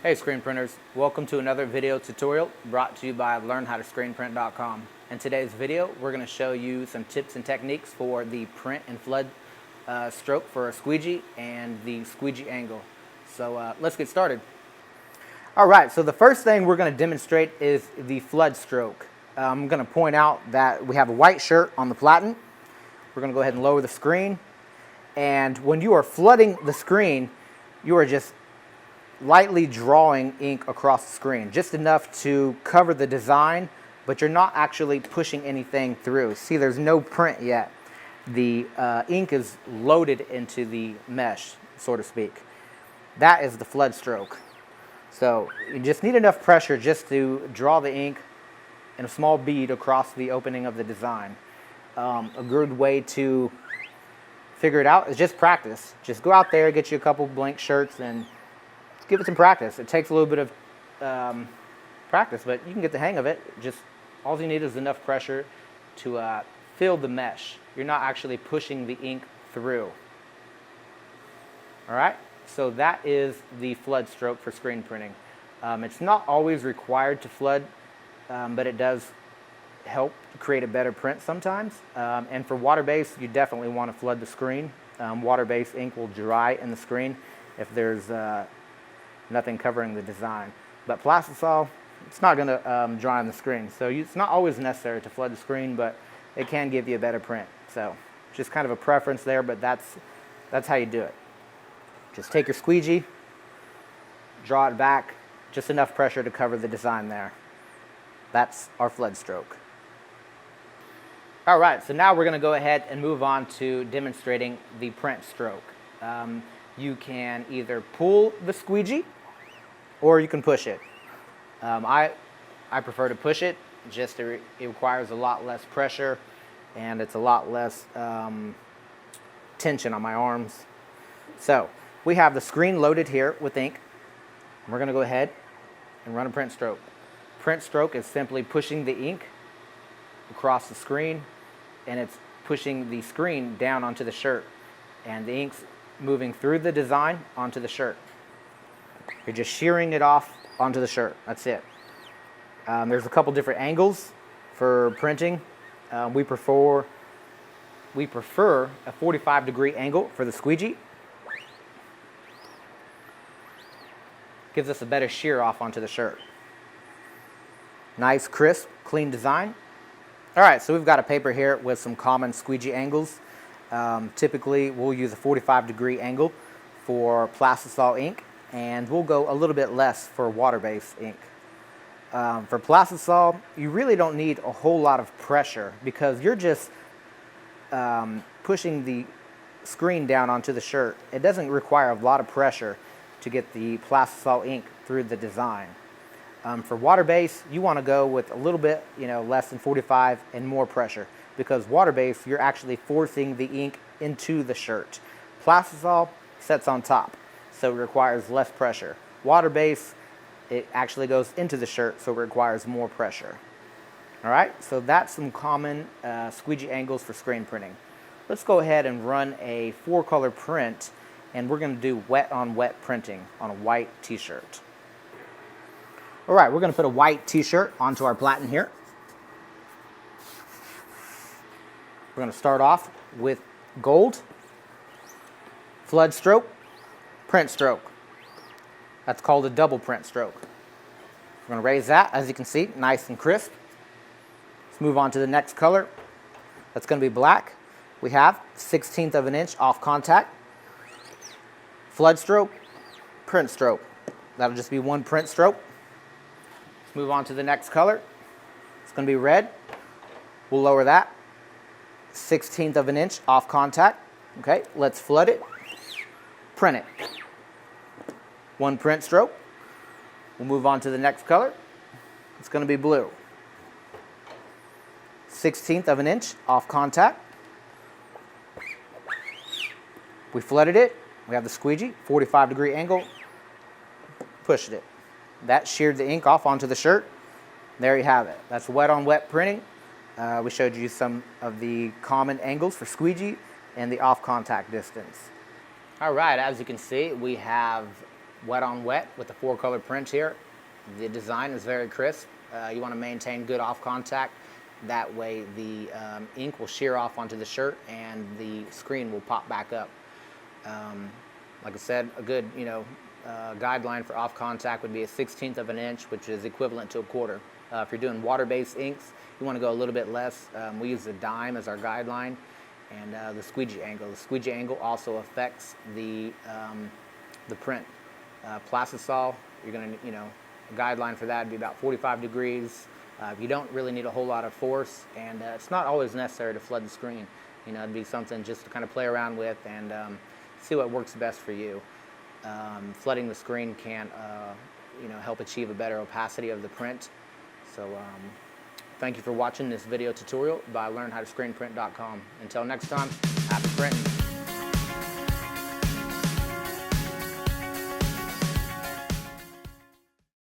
Hey screen printers, welcome to another video tutorial brought to you by learnhowtoscreenprint.com. In today's video we're going to show you some tips and techniques for the print and flood stroke for a squeegee and the squeegee angle. So let's get started. Alright, so the first thing we're going to demonstrate is the flood stroke. I'm going to point out that we have a white shirt on the platen. We're going to go ahead and lower the screen, and when you are flooding the screen you are just lightly drawing ink across the screen, just enough to cover the design, but you're not actually pushing anything through. See, there's no print yet. The ink is loaded into the mesh, so to speak. That is the flood stroke. So you just need enough pressure just to draw the ink in a small bead across the opening of the design. A good way to figure it out is just practice. Just go out there, get you a couple blank shirts, and give it some practice. It takes a little bit of practice, but you can get the hang of it. Just all you need is enough pressure to fill the mesh. You're not actually pushing the ink through. All right, so that is the flood stroke for screen printing. It's not always required to flood, but it does help create a better print sometimes. And for water-based, you definitely want to flood the screen. Water-based ink will dry in the screen if there's nothing covering the design. But plastisol, it's not going to dry on the screen. So it's not always necessary to flood the screen, but it can give you a better print. So just kind of a preference there, but that's how you do it. Just take your squeegee, draw it back, just enough pressure to cover the design there. That's our flood stroke. All right, so now we're going to go ahead and move on to demonstrating the print stroke. You can either pull the squeegee or you can push it. I prefer to push it. Just it requires a lot less pressure and it's a lot less tension on my arms. So we have the screen loaded here with ink. We're going to go ahead and run a print stroke. Print stroke is simply pushing the ink across the screen, and it's pushing the screen down onto the shirt, and the ink's moving through the design onto the shirt. You're just shearing it off onto the shirt. That's it. There's a couple different angles for printing. We prefer a 45-degree angle for the squeegee. Gives us a better shear off onto the shirt. Nice, crisp, clean design. All right, so we've got a paper here with some common squeegee angles. Typically, we'll use a 45-degree angle for plastisol ink, and we'll go a little bit less for water-based ink. For plastisol, you really don't need a whole lot of pressure because you're just pushing the screen down onto the shirt. It doesn't require a lot of pressure to get the plastisol ink through the design. For water-based, you want to go with a little bit, less than 45 and more pressure, because water-based, you're actually forcing the ink into the shirt. Plastisol sets on top, so it requires less pressure. Water-based, it actually goes into the shirt, so it requires more pressure. All right, so that's some common squeegee angles for screen printing. Let's go ahead and run a 4-color print, and we're going to do wet-on-wet printing on a white t-shirt. All right, we're going to put a white t-shirt onto our platen here. We're going to start off with gold, flood stroke, print stroke. That's called a double print stroke. We're going to raise that, as you can see, nice and crisp. Let's move on to the next color. That's going to be black. We have 1/16 of an inch off contact. Flood stroke, print stroke. That'll just be one print stroke. Let's move on to the next color. It's going to be red. We'll lower that. 1/16 of an inch off contact. Okay, let's flood it. Print it. One print stroke. We'll move on to the next color. It's going to be blue. 1/16 of an inch off contact. We flooded it. We have the squeegee, 45-degree angle. Pushed it. That sheared the ink off onto the shirt. There you have it. That's wet-on-wet printing. We showed you some of the common angles for squeegee and the off-contact distance. All right, as you can see, we have wet on wet with the 4-color print here. The design is very crisp. You want to maintain good off contact. That way the ink will shear off onto the shirt and the screen will pop back up. Like I said, a good guideline for off contact would be a 1/16 of an inch, which is equivalent to a quarter. If you're doing water-based inks, you want to go a little bit less. We use the dime as our guideline, and the squeegee angle. The squeegee angle also affects the print. Plastisol, you're going to, a guideline for that would be about 45 degrees. You don't really need a whole lot of force, and it's not always necessary to flood the screen. It'd be something just to kind of play around with and see what works best for you. Flooding the screen can, help achieve a better opacity of the print. So, thank you for watching this video tutorial by learnhowtoscreenprint.com. Until next time, happy printing.